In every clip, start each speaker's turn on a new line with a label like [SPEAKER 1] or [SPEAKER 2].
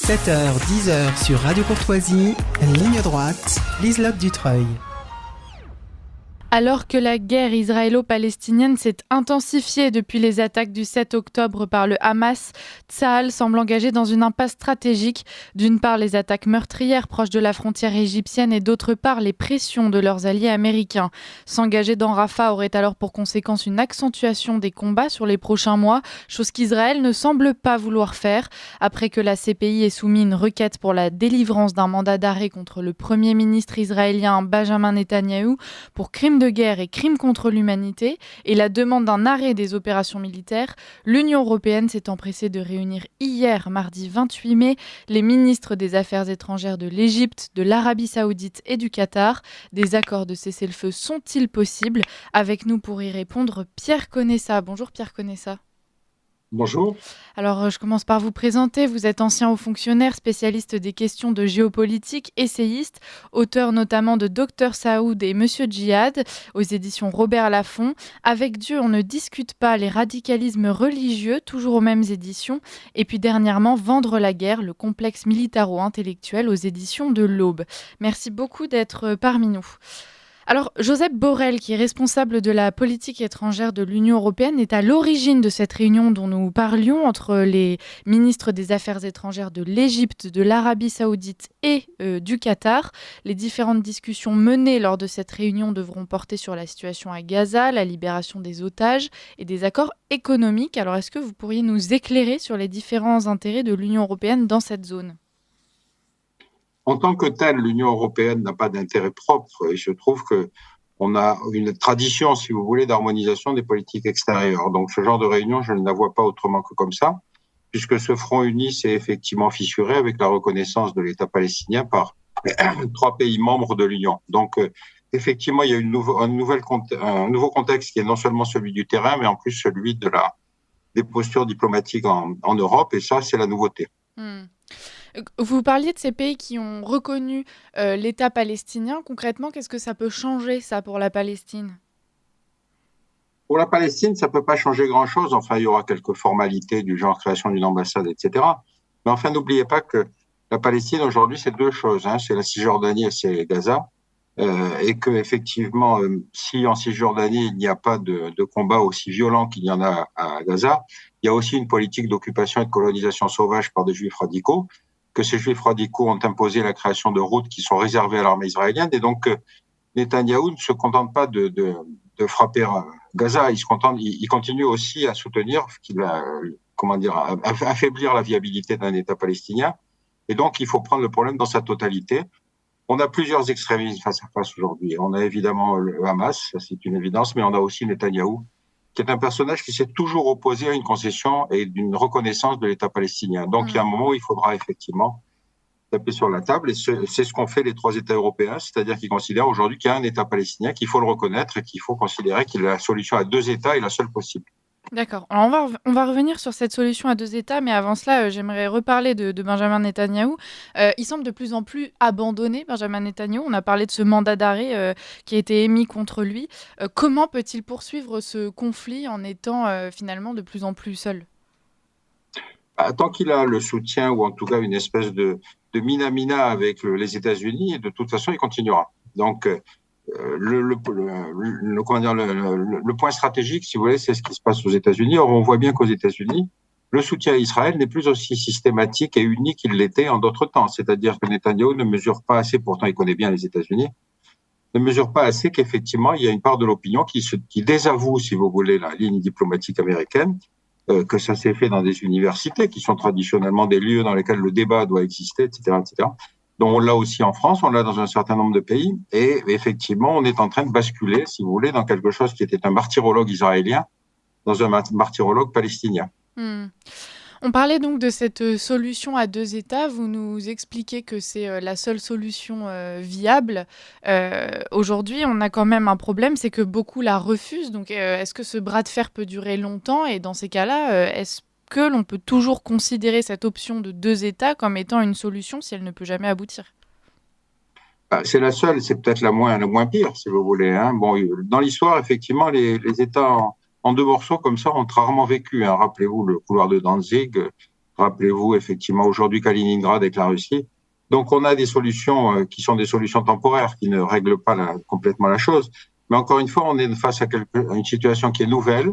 [SPEAKER 1] 7h-10h sur Radio Courtoisie, ligne droite, Liselotte Dutreuil.
[SPEAKER 2] Alors que la guerre israélo-palestinienne s'est intensifiée depuis les attaques du 7 octobre par le Hamas, Tsahal semble engagé dans une impasse stratégique. D'une part, les attaques meurtrières proches de la frontière égyptienne et d'autre part, les pressions de leurs alliés américains. S'engager dans Rafah aurait alors pour conséquence une accentuation des combats sur les prochains mois, chose qu'Israël ne semble pas vouloir faire. Après que la CPI ait soumis une requête pour la délivrance d'un mandat d'arrêt contre le Premier ministre israélien Benjamin Netanyahou pour crimes de guerre et crimes contre l'humanité et la demande d'un arrêt des opérations militaires, l'Union européenne s'est empressée de réunir hier, mardi 28 mai, les ministres des Affaires étrangères de l'Égypte, de l'Arabie Saoudite et du Qatar. Des accords de cessez-le-feu sont-ils possibles ? Avec nous pour y répondre, Pierre Conessa. Bonjour Pierre Conessa.
[SPEAKER 3] Bonjour.
[SPEAKER 2] Alors, je commence par vous présenter. Vous êtes ancien haut fonctionnaire, spécialiste des questions de géopolitique, essayiste, auteur notamment de Dr Saoud et Monsieur Djihad aux éditions Robert Laffont. Avec Dieu, on ne discute pas les radicalismes religieux, toujours aux mêmes éditions. Et puis dernièrement, Vendre la guerre, le complexe militaro-intellectuel aux éditions de l'Aube. Merci beaucoup d'être parmi nous. Alors, Josep Borrell, qui est responsable de la politique étrangère de l'Union européenne, est à l'origine de cette réunion dont nous parlions entre les ministres des Affaires étrangères de l'Égypte, de l'Arabie Saoudite et du Qatar. Les différentes discussions menées lors de cette réunion devront porter sur la situation à Gaza, la libération des otages et des accords économiques. Alors, est-ce que vous pourriez nous éclairer sur les différents intérêts de l'Union européenne dans cette zone ?
[SPEAKER 3] En tant que telle, l'Union européenne n'a pas d'intérêt propre et je trouve qu'on a une tradition, si vous voulez, d'harmonisation des politiques extérieures. Donc ce genre de réunion, je ne la vois pas autrement que comme ça, puisque ce front uni s'est effectivement fissuré avec la reconnaissance de l'État palestinien par 3 pays membres de l'Union. Donc effectivement, il y a un nouveau contexte qui est non seulement celui du terrain, mais en plus celui des postures diplomatiques en Europe, et ça, c'est la nouveauté.
[SPEAKER 2] Vous parliez de ces pays qui ont reconnu l'État palestinien. Concrètement, qu'est-ce que ça peut changer, ça, pour la Palestine ?
[SPEAKER 3] Pour la Palestine, ça peut pas changer grand-chose. Enfin, il y aura quelques formalités du genre création d'une ambassade, etc. Mais enfin, n'oubliez pas que la Palestine, aujourd'hui, c'est 2 choses. C'est la Cisjordanie et c'est Gaza. Et que effectivement, si en Cisjordanie, il n'y a pas de combat aussi violent qu'il y en a à Gaza, il y a aussi une politique d'occupation et de colonisation sauvage par des juifs radicaux, que ces juifs radicaux ont imposé la création de routes qui sont réservées à l'armée israélienne. Et donc, Netanyahou ne se contente pas de frapper Gaza, il continue aussi à soutenir affaiblir la viabilité d'un État palestinien. Et donc, il faut prendre le problème dans sa totalité. On a plusieurs extrémismes face à face aujourd'hui. On a évidemment le Hamas, ça c'est une évidence, mais on a aussi Netanyahou, qui est un personnage qui s'est toujours opposé à une concession et d'une reconnaissance de l'État palestinien. Donc, il y a un moment où il faudra effectivement taper sur la table, et c'est ce qu'ont fait les 3 États européens, c'est-à-dire qu'ils considèrent aujourd'hui qu'il y a un État palestinien, qu'il faut le reconnaître et qu'il faut considérer que la solution à 2 États est la seule possible.
[SPEAKER 2] D'accord. Alors on va revenir sur cette solution à 2 États, mais avant cela, j'aimerais reparler de Benjamin Netanyahou. Il semble de plus en plus abandonné, Benjamin Netanyahou. On a parlé de ce mandat d'arrêt qui a été émis contre lui. Comment peut-il poursuivre ce conflit en étant finalement de plus en plus seul ?
[SPEAKER 3] Tant qu'il a le soutien, ou en tout cas une espèce de mina-mina avec les États-Unis, de toute façon, il continuera. Donc, le point stratégique, si vous voulez, c'est ce qui se passe aux États-Unis. Or, on voit bien qu'aux États-Unis, le soutien à Israël n'est plus aussi systématique et uni qu'il l'était en d'autres temps. C'est-à-dire que Netanyahou ne mesure pas assez, pourtant il connaît bien les États-Unis, ne mesure pas assez qu'effectivement, il y a une part de l'opinion qui désavoue, si vous voulez, la ligne diplomatique américaine, que ça s'est fait dans des universités qui sont traditionnellement des lieux dans lesquels le débat doit exister, etc., etc. Donc, on l'a aussi en France, on l'a dans un certain nombre de pays. Et effectivement, on est en train de basculer, si vous voulez, dans quelque chose qui était un martyrologue israélien, dans un martyrologue palestinien.
[SPEAKER 2] On parlait donc de cette solution à 2 États. Vous nous expliquez que c'est la seule solution viable. Aujourd'hui, on a quand même un problème, c'est que beaucoup la refusent. Donc, est-ce que ce bras de fer peut durer longtemps ? Et dans ces cas-là, est-ce que l'on peut toujours considérer cette option de 2 États comme étant une solution si elle ne peut jamais aboutir ?
[SPEAKER 3] C'est la seule, c'est peut-être la moins pire, si vous voulez. Bon, dans l'histoire, effectivement, les États en 2 morceaux comme ça ont rarement vécu. Rappelez-vous le couloir de Danzig, Rappelez-vous, effectivement, aujourd'hui, Kaliningrad avec la Russie. Donc, on a des solutions qui sont des solutions temporaires, qui ne règlent pas complètement la chose. Mais encore une fois, on est face à une situation qui est nouvelle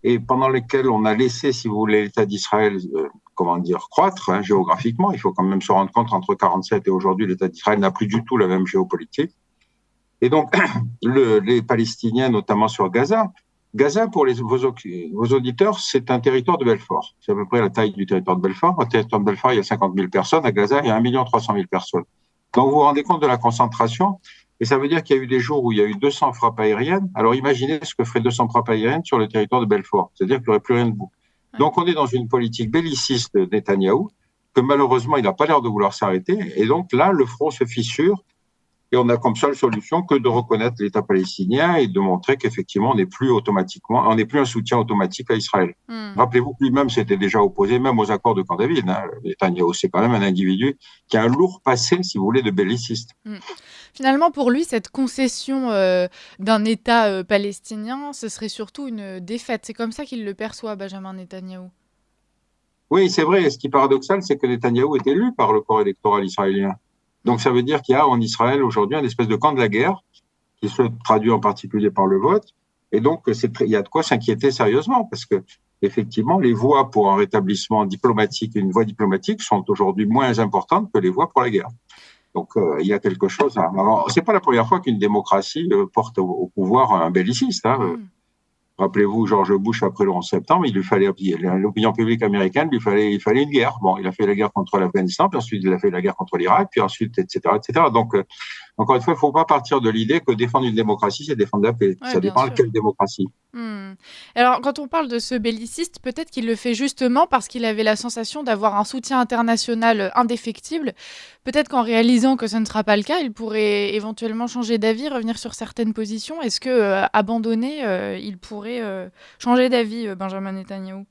[SPEAKER 3] et pendant laquelle on a laissé, si vous voulez, l'État d'Israël, croître géographiquement. Il faut quand même se rendre compte, entre 47 et aujourd'hui, l'État d'Israël n'a plus du tout la même géopolitique. Et donc, les Palestiniens, notamment sur Gaza, pour vos auditeurs, c'est un territoire de Belfort. C'est à peu près la taille du territoire de Belfort. Au territoire de Belfort, il y a 50 000 personnes. À Gaza, il y a 1 300 000 personnes. Donc, vous vous rendez compte de la concentration. Et ça veut dire qu'il y a eu des jours où il y a eu 200 frappes aériennes. Alors, imaginez ce que ferait 200 frappes aériennes sur le territoire de Belfort. C'est-à-dire qu'il n'y aurait plus rien debout. Donc, on est dans une politique belliciste de Netanyahou, que malheureusement, il n'a pas l'air de vouloir s'arrêter. Et donc, là, le front se fissure. Et on a comme seule solution que de reconnaître l'État palestinien et de montrer qu'effectivement, on n'est plus un soutien automatique à Israël. Rappelez-vous que lui-même s'était déjà opposé même aux accords de Camp David. Netanyahou, c'est quand même un individu qui a un lourd passé, si vous voulez, de belliciste.
[SPEAKER 2] Finalement, pour lui, cette concession d'un État palestinien, ce serait surtout une défaite. C'est comme ça qu'il le perçoit, Benjamin Netanyahou.
[SPEAKER 3] Oui, c'est vrai. Et ce qui est paradoxal, c'est que Netanyahou est élu par le corps électoral israélien. Donc, ça veut dire qu'il y a en Israël aujourd'hui un espèce de camp de la guerre qui se traduit en particulier par le vote. Et donc, il y a de quoi s'inquiéter sérieusement parce que, effectivement, les voix pour un rétablissement diplomatique et une voie diplomatique sont aujourd'hui moins importantes que les voix pour la guerre. Donc, il y a quelque chose. Alors, c'est pas la première fois qu'une démocratie porte au pouvoir un belliciste. Rappelez-vous, George Bush, après le 11 septembre, l'opinion publique américaine, il fallait une guerre. Bon, il a fait la guerre contre l'Afghanistan, puis ensuite il a fait la guerre contre l'Irak, puis ensuite, etc., etc. Donc, encore une fois, il ne faut pas partir de l'idée que défendre une démocratie, c'est défendre la paix.
[SPEAKER 2] Ouais,
[SPEAKER 3] ça dépend de quelle démocratie.
[SPEAKER 2] Alors, quand on parle de ce belliciste, peut-être qu'il le fait justement parce qu'il avait la sensation d'avoir un soutien international indéfectible. Peut-être qu'en réalisant que ce ne sera pas le cas, il pourrait éventuellement changer d'avis, revenir sur certaines positions. Est-ce que, abandonné, il pourrait changer d'avis, Benjamin Netanyahou?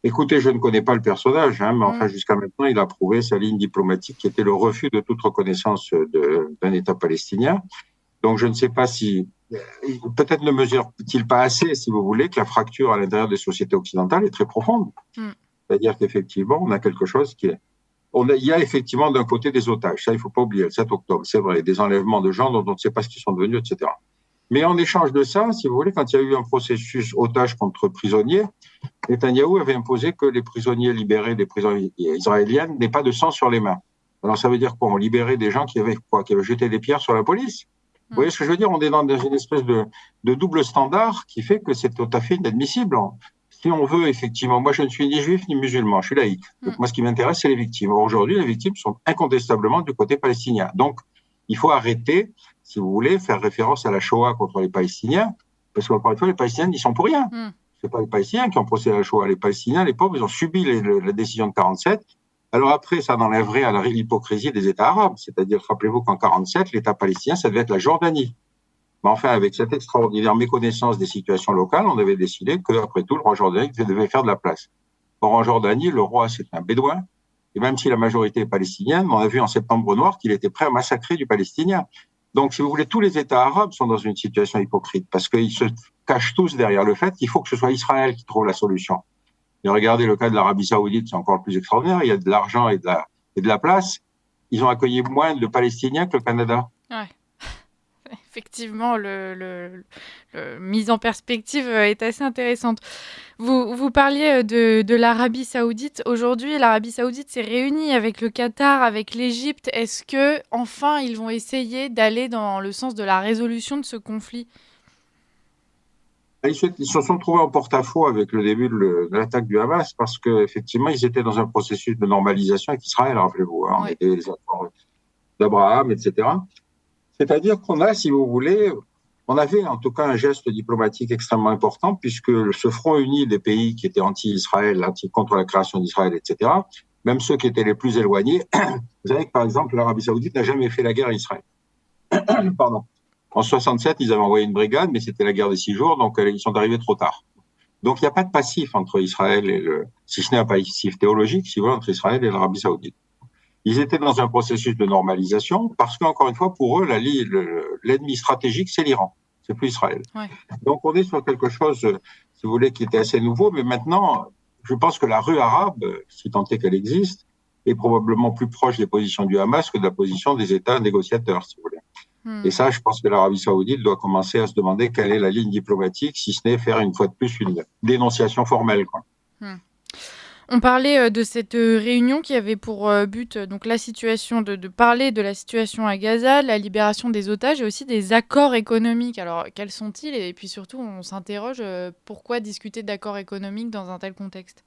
[SPEAKER 3] Écoutez, je ne connais pas le personnage, mais enfin, jusqu'à maintenant, il a prouvé sa ligne diplomatique qui était le refus de toute reconnaissance d'un État palestinien. Donc, je ne sais pas si, peut-être ne mesure-t-il pas assez, si vous voulez, que la fracture à l'intérieur des sociétés occidentales est très profonde. C'est-à-dire qu'effectivement, on a quelque chose il y a effectivement d'un côté des otages, ça il ne faut pas oublier, le 7 octobre, c'est vrai, des enlèvements de gens dont on ne sait pas ce qu'ils sont devenus, etc. Mais en échange de ça, si vous voulez, quand il y a eu un processus otage contre prisonniers, Netanyahou avait imposé que les prisonniers libérés des prisons israéliennes n'aient pas de sang sur les mains. Alors ça veut dire quoi? On libérait des gens qui avaient jeté des pierres sur la police. Vous voyez ce que je veux dire? On est dans une espèce de double standard qui fait que c'est tout à fait inadmissible. Si on veut, effectivement, moi je ne suis ni juif ni musulman, je suis laïque. Donc moi ce qui m'intéresse, c'est les victimes. Aujourd'hui, les victimes sont incontestablement du côté palestinien. Donc il faut arrêter, si vous voulez, faire référence à la Shoah contre les Palestiniens, parce qu'encore une fois, les Palestiniens n'y sont pour rien. C'est pas les Palestiniens qui ont procédé à la Shoah. Les Palestiniens, les pauvres, ils ont subi la décision de 47. Alors après, ça n'enlèverait à l'hypocrisie des États arabes. C'est-à-dire, rappelez-vous qu'en 47, l'État palestinien, ça devait être la Jordanie. Mais enfin, avec cette extraordinaire méconnaissance des situations locales, on avait décidé qu'après tout, le roi Jordanie devait faire de la place. Or, en Jordanie, le roi, c'est un bédouin. Et même si la majorité est palestinienne, on a vu en Septembre Noir qu'il était prêt à massacrer du Palestinien. Donc, si vous voulez, tous les États arabes sont dans une situation hypocrite parce qu'ils se cachent tous derrière le fait qu'il faut que ce soit Israël qui trouve la solution. Et regardez le cas de l'Arabie Saoudite, c'est encore le plus extraordinaire. Il y a de l'argent et de la place. Ils ont accueilli moins de Palestiniens que le Canada.
[SPEAKER 2] Ouais. Effectivement, le mise en perspective est assez intéressante. Vous parliez de l'Arabie Saoudite. Aujourd'hui, l'Arabie Saoudite s'est réunie avec le Qatar, avec l'Égypte. Est-ce que enfin ils vont essayer d'aller dans le sens de la résolution de ce conflit?
[SPEAKER 3] Ils se sont trouvés en porte-à-faux avec le début de l'attaque du Hamas parce qu'effectivement, ils étaient dans un processus de normalisation avec Israël, rappelez-vous. On était les accords d'Abraham, etc. C'est-à-dire qu'on a, si vous voulez, on avait en tout cas un geste diplomatique extrêmement important puisque ce front uni des pays qui étaient anti-Israël, contre la création d'Israël, etc., même ceux qui étaient les plus éloignés, vous savez que par exemple l'Arabie Saoudite n'a jamais fait la guerre à Israël. Pardon. En 67, ils avaient envoyé une brigade, mais c'était la guerre des 6 jours, donc ils sont arrivés trop tard. Donc il n'y a pas de passif entre Israël et si ce n'est un passif théologique, si vous voulez, entre Israël et l'Arabie Saoudite. Ils étaient dans un processus de normalisation parce qu'encore une fois, pour eux, l'ennemi stratégique, c'est l'Iran. C'est plus Israël. Ouais. Donc, on est sur quelque chose, si vous voulez, qui était assez nouveau. Mais maintenant, je pense que la rue arabe, si tant est qu'elle existe, est probablement plus proche des positions du Hamas que de la position des États négociateurs, si vous voulez. Et ça, je pense que l'Arabie saoudite doit commencer à se demander quelle est la ligne diplomatique, si ce n'est faire une fois de plus une dénonciation formelle, quoi.
[SPEAKER 2] On parlait de cette réunion qui avait pour but donc la situation de parler de la situation à Gaza, la libération des otages et aussi des accords économiques. Alors quels sont-ils? Et puis surtout, on s'interroge pourquoi discuter d'accords économiques dans un tel contexte?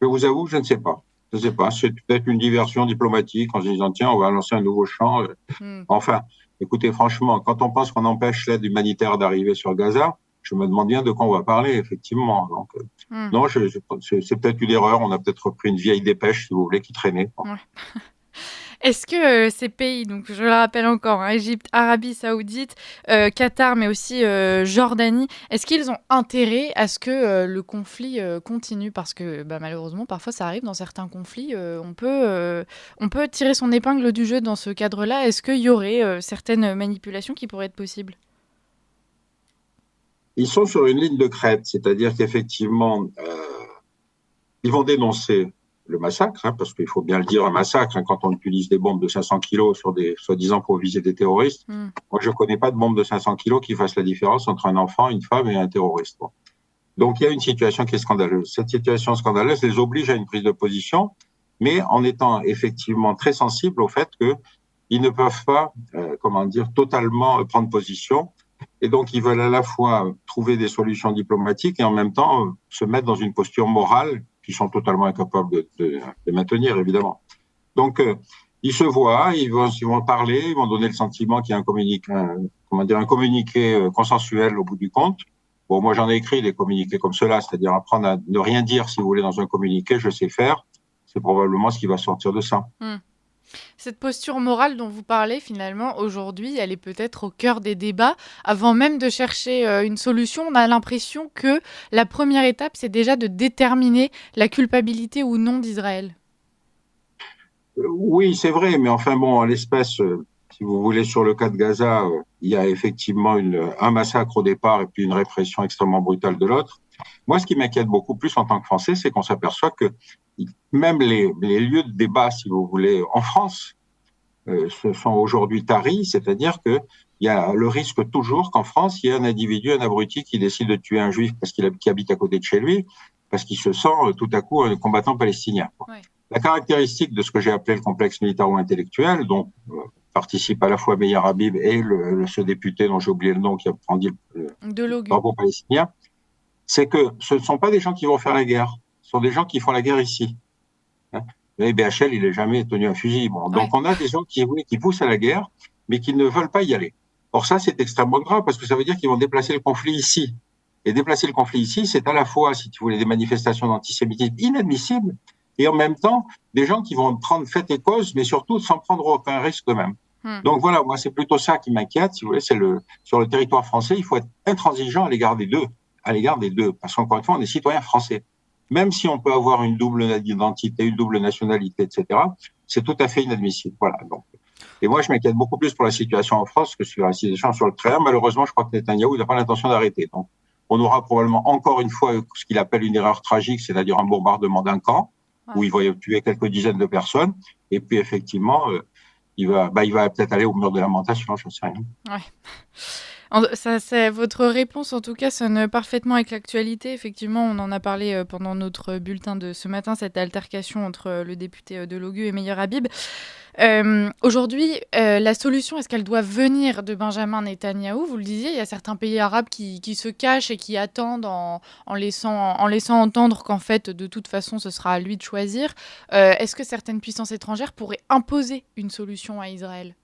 [SPEAKER 3] Je vous avoue, je ne sais pas. Je ne sais pas. C'est peut-être une diversion diplomatique en se disant tiens, on va lancer un nouveau champ. Enfin, écoutez, franchement, quand on pense qu'on empêche l'aide humanitaire d'arriver sur Gaza, je me demande bien de quoi on va parler, effectivement. Donc, non, c'est peut-être une erreur. On a peut-être repris une vieille dépêche, si vous voulez, qui traînait.
[SPEAKER 2] Ouais. Est-ce que ces pays, donc je le rappelle encore, hein, Égypte, Arabie Saoudite, Qatar, mais aussi Jordanie, est-ce qu'ils ont intérêt à ce que le conflit continue? Parce que malheureusement, parfois ça arrive dans certains conflits, on peut tirer son épingle du jeu dans ce cadre-là. Est-ce qu'il y aurait certaines manipulations qui pourraient être possibles?
[SPEAKER 3] Ils sont sur une ligne de crête, c'est-à-dire qu'effectivement, ils vont dénoncer le massacre, hein, parce qu'il faut bien le dire, un massacre, hein, quand on utilise des bombes de 500 kilos sur des, soi-disant pour viser des terroristes. Moi, je ne connais pas de bombe de 500 kilos qui fasse la différence entre un enfant, une femme et un terroriste. Bon. Donc, il y a une situation qui est scandaleuse. Cette situation scandaleuse les oblige à une prise de position, mais en étant effectivement très sensibles au fait qu'ils ne peuvent pas, totalement prendre position. Et donc, ils veulent à la fois trouver des solutions diplomatiques et en même temps se mettre dans une posture morale qu'ils sont totalement incapables de maintenir, évidemment. Donc, ils se voient, ils vont parler, ils vont donner le sentiment qu'il y a un communiqué consensuel au bout du compte. Bon, moi, j'en ai écrit des communiqués comme cela, c'est-à-dire apprendre à ne rien dire, si vous voulez, dans un communiqué, je sais faire. C'est probablement ce qui va sortir de ça.
[SPEAKER 2] Cette posture morale dont vous parlez, finalement, aujourd'hui, elle est peut-être au cœur des débats. Avant même de chercher une solution, on a l'impression que la première étape, c'est déjà de déterminer la culpabilité ou non d'Israël.
[SPEAKER 3] Oui, c'est vrai, mais enfin bon, à l'espèce, si vous voulez, sur le cas de Gaza, il y a effectivement un massacre au départ et puis une répression extrêmement brutale de l'autre. Moi, ce qui m'inquiète beaucoup plus en tant que Français, c'est qu'on s'aperçoit que même les lieux de débat, si vous voulez, en France, se sont aujourd'hui taris, c'est-à-dire qu'il y a le risque toujours qu'en France, il y ait un individu, un abruti qui décide de tuer un juif qui habite à côté de chez lui, parce qu'il se sent tout à coup un combattant palestinien. Ouais. La caractéristique de ce que j'ai appelé le complexe militaro-intellectuel, dont participe à la fois Meir Habib et ce député dont j'ai oublié le nom qui a brandi le drapeau palestinien, c'est que ce ne sont pas des gens qui vont faire la guerre, ce sont des gens qui font la guerre ici. Le BHL, il n'est jamais tenu un fusil. Bon, donc, on a des gens qui poussent à la guerre, mais qui ne veulent pas y aller. Or, ça, c'est extrêmement grave parce que ça veut dire qu'ils vont déplacer le conflit ici. Et déplacer le conflit ici, c'est à la fois, si tu voulais, des manifestations d'antisémitisme inadmissibles et en même temps, des gens qui vont prendre fait et cause, mais surtout sans prendre aucun risque eux-mêmes. Donc, voilà, moi, c'est plutôt ça qui m'inquiète. Si vous voulez, sur le territoire français, il faut être intransigeant à l'égard des deux. Parce qu'encore une fois, on est citoyen français. Même si on peut avoir une double identité, une double nationalité, etc., c'est tout à fait inadmissible. Voilà. Donc, et moi, je m'inquiète beaucoup plus pour la situation en France que sur la situation sur le terrain. Malheureusement, je crois que Netanyahou n'a pas l'intention d'arrêter. Donc, on aura probablement encore une fois ce qu'il appelle une erreur tragique, c'est-à-dire un bombardement d'un camp où il va tuer quelques dizaines de personnes. Et puis, effectivement, il va peut-être aller au mur de lamentation, je ne sais rien.
[SPEAKER 2] Ouais. Votre réponse, en tout cas, sonne parfaitement avec l'actualité. Effectivement, on en a parlé pendant notre bulletin de ce matin, cette altercation entre le député de Logu et Meir Habib. Aujourd'hui, la solution, est-ce qu'elle doit venir de Benjamin Netanyahou? Vous le disiez, il y a certains pays arabes qui se cachent et qui attendent en laissant entendre qu'en fait, de toute façon, ce sera à lui de choisir. Est-ce que certaines puissances étrangères pourraient imposer une solution à Israël?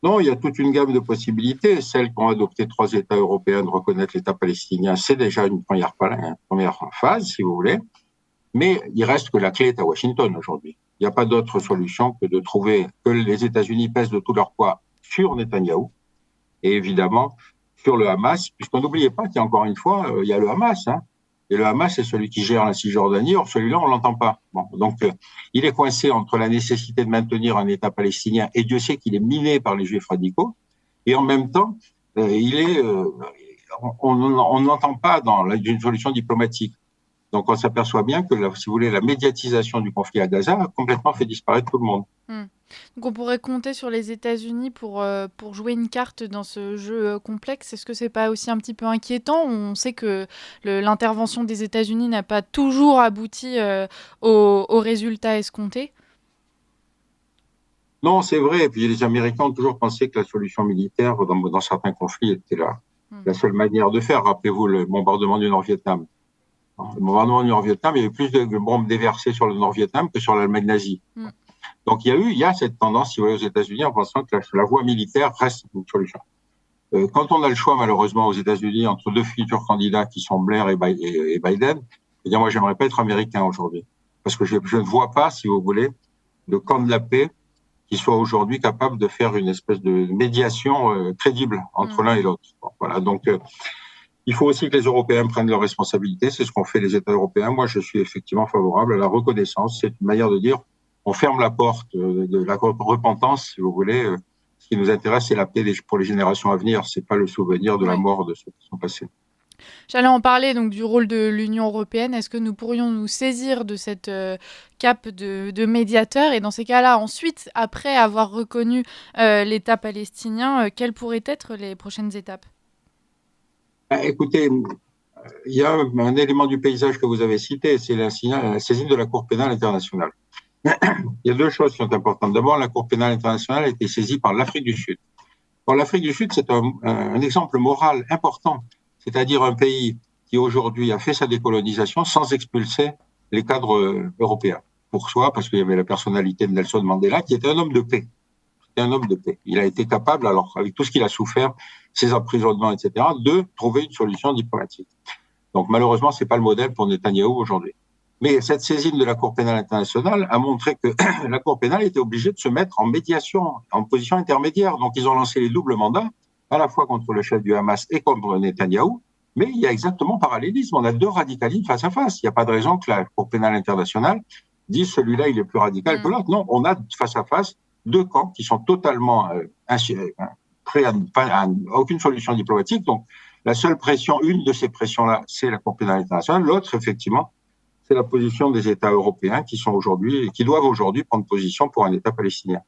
[SPEAKER 3] Non, il y a toute une gamme de possibilités. Celles qu'ont adopté 3 États européens de reconnaître l'État palestinien, c'est déjà une première phase, si vous voulez. Mais il reste que la clé est à Washington aujourd'hui. Il n'y a pas d'autre solution que de trouver que les États-Unis pèsent de tout leur poids sur Netanyahou et évidemment sur le Hamas, puisqu'on n'oubliez pas qu'il y a encore une fois, il y a le Hamas, hein. Et le Hamas, c'est celui qui gère la Cisjordanie. Or, celui-là, on l'entend pas. Bon, donc, il est coincé entre la nécessité de maintenir un État palestinien, et Dieu sait qu'il est miné par les Juifs radicaux, et en même temps, on n'entend pas dans une solution diplomatique. Donc on s'aperçoit bien que, si vous voulez, la médiatisation du conflit à Gaza a complètement fait disparaître tout le monde.
[SPEAKER 2] Donc on pourrait compter sur les États-Unis pour jouer une carte dans ce jeu complexe. Est-ce que c'est pas aussi un petit peu inquiétant? On sait que l'intervention des États-Unis n'a pas toujours abouti aux résultats escomptés.
[SPEAKER 3] Non, c'est vrai. Et puis les Américains ont toujours pensé que la solution militaire dans certains conflits était la seule manière de faire. Rappelez-vous le bombardement du Nord-Vietnam. Le bombardement du Nord-Vietnam, il y avait plus de bombes déversées sur le Nord-Vietnam que sur l'Allemagne nazie. Donc il y a cette tendance, si vous voulez, aux États-Unis en pensant que la voie militaire reste une solution. Quand on a le choix, malheureusement, aux États-Unis, entre deux futurs candidats qui sont Blair et Biden, eh bien moi, j'aimerais pas être américain aujourd'hui. Parce que je ne vois pas, si vous voulez, de camp de la paix qui soit aujourd'hui capable de faire une espèce de médiation crédible entre l'un et l'autre. Voilà. Donc, il faut aussi que les Européens prennent leurs responsabilités. C'est ce qu'ont fait les États européens. Moi, je suis effectivement favorable à la reconnaissance. C'est une manière de dire, on ferme la porte de la repentance, si vous voulez. Ce qui nous intéresse, c'est la paix pour les générations à venir. C'est pas le souvenir de la mort de ceux qui sont passés.
[SPEAKER 2] J'allais en parler donc du rôle de l'Union européenne. Est-ce que nous pourrions nous saisir de cette cape de médiateur? Et dans ces cas-là, ensuite, après avoir reconnu l'État palestinien, quelles pourraient être les prochaines étapes?
[SPEAKER 3] Écoutez, il y a un élément du paysage que vous avez cité, c'est la saisine de la Cour pénale internationale. Il y a deux choses qui sont importantes. D'abord, la Cour pénale internationale a été saisie par l'Afrique du Sud. Pour l'Afrique du Sud, c'est un exemple moral important, c'est-à-dire un pays qui aujourd'hui a fait sa décolonisation sans expulser les cadres européens. Pour soi, parce qu'il y avait la personnalité de Nelson Mandela, qui était un homme de paix. C'était un homme de paix. Il a été capable, alors avec tout ce qu'il a souffert, ses emprisonnements, etc., de trouver une solution diplomatique. Donc malheureusement, c'est pas le modèle pour Netanyahou aujourd'hui. Mais cette saisine de la Cour pénale internationale a montré que la Cour pénale était obligée de se mettre en médiation, en position intermédiaire. Donc ils ont lancé les doubles mandats, à la fois contre le chef du Hamas et contre Netanyahou. Mais il y a exactement parallélisme. On a deux radicalismes face à face. Il n'y a pas de raison que la Cour pénale internationale dise celui-là, il est plus radical que l'autre. Non, on a face à face deux camps qui sont totalement prêts à aucune solution diplomatique. Donc la seule pression, une de ces pressions-là, c'est la Cour pénale internationale. L'autre, effectivement, c'est la position des États européens qui doivent aujourd'hui prendre position pour un État palestinien.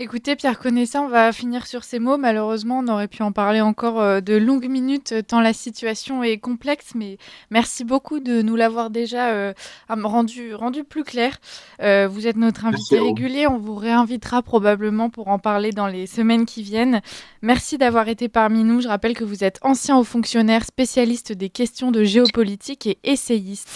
[SPEAKER 2] Écoutez, Pierre Conessa, on va finir sur ces mots. Malheureusement, on aurait pu en parler encore de longues minutes, tant la situation est complexe, mais merci beaucoup de nous l'avoir déjà rendu plus clair. Vous êtes notre invité régulier, on vous réinvitera probablement pour en parler dans les semaines qui viennent. Merci d'avoir été parmi nous. Je rappelle que vous êtes ancien haut fonctionnaire, spécialiste des questions de géopolitique et essayiste.